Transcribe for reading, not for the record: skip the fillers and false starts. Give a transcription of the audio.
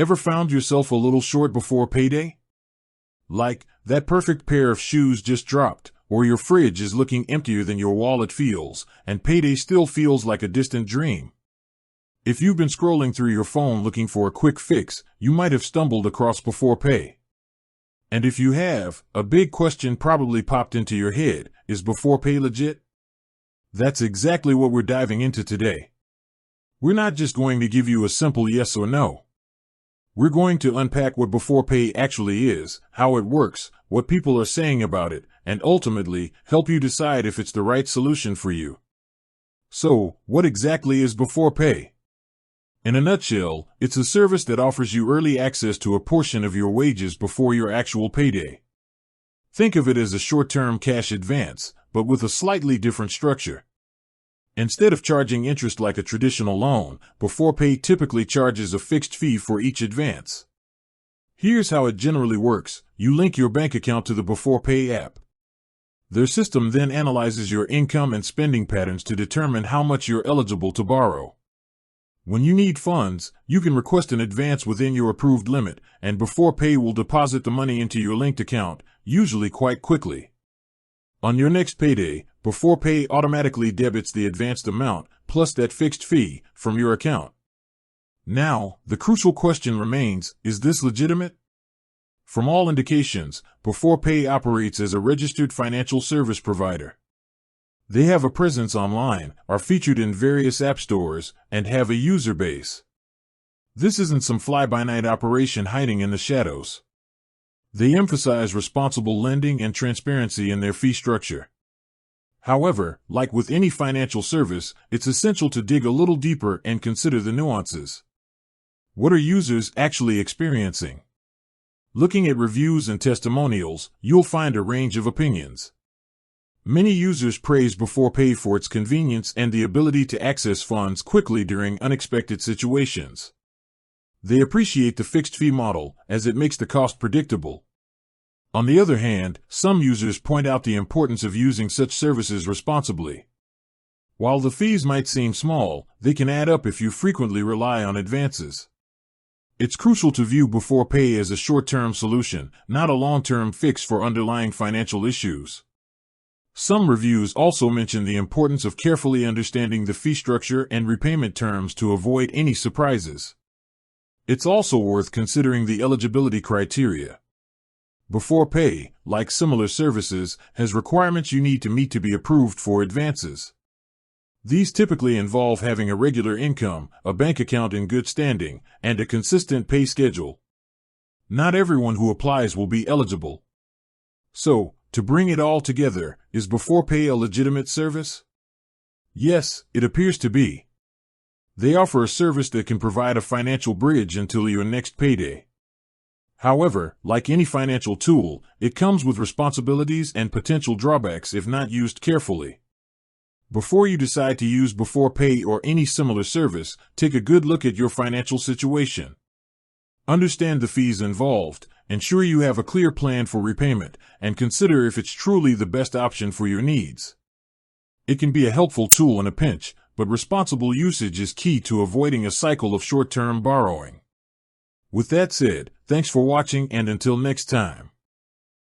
Ever found yourself a little short before payday? Like, that perfect pair of shoes just dropped, or your fridge is looking emptier than your wallet feels, and payday still feels like a distant dream. If you've been scrolling through your phone looking for a quick fix, you might have stumbled across Beforepay. And if you have, a big question probably popped into your head: is Beforepay legit? That's exactly what we're diving into today. We're not just going to give you a simple yes or no. We're going to unpack what Beforepay actually is, how it works, what people are saying about it, and ultimately, help you decide if it's the right solution for you. So, what exactly is Beforepay? In a nutshell, it's a service that offers you early access to a portion of your wages before your actual payday. Think of it as a short-term cash advance, but with a slightly different structure. Instead of charging interest like a traditional loan, Beforepay typically charges a fixed fee for each advance. Here's how it generally works. You link your bank account to the Beforepay app. Their system then analyzes your income and spending patterns to determine how much you're eligible to borrow. When you need funds, you can request an advance within your approved limit, and Beforepay will deposit the money into your linked account, usually quite quickly. On your next payday, Beforepay automatically debits the advanced amount, plus that fixed fee, from your account. Now, the crucial question remains: is this legitimate? From all indications, Beforepay operates as a registered financial service provider. They have a presence online, are featured in various app stores, and have a user base. This isn't some fly-by-night operation hiding in the shadows. They emphasize responsible lending and transparency in their fee structure. However, like with any financial service, it's essential to dig a little deeper and consider the nuances. What are users actually experiencing? Looking at reviews and testimonials, you'll find a range of opinions. Many users praise Beforepay for its convenience and the ability to access funds quickly during unexpected situations. They appreciate the fixed fee model, as it makes the cost predictable. On the other hand, some users point out the importance of using such services responsibly. While the fees might seem small, they can add up if you frequently rely on advances. It's crucial to view Beforepay as a short-term solution, not a long-term fix for underlying financial issues. Some reviews also mention the importance of carefully understanding the fee structure and repayment terms to avoid any surprises. It's also worth considering the eligibility criteria. Beforepay, like similar services, has requirements you need to meet to be approved for advances. These typically involve having a regular income, a bank account in good standing, and a consistent pay schedule. Not everyone who applies will be eligible. So, to bring it all together, is Beforepay a legitimate service? Yes, it appears to be. They offer a service that can provide a financial bridge until your next payday. However, like any financial tool, it comes with responsibilities and potential drawbacks if not used carefully. Before you decide to use Beforepay or any similar service, take a good look at your financial situation. Understand the fees involved, ensure you have a clear plan for repayment, and consider if it's truly the best option for your needs. It can be a helpful tool in a pinch, but responsible usage is key to avoiding a cycle of short-term borrowing. With that said, thanks for watching, and until next time.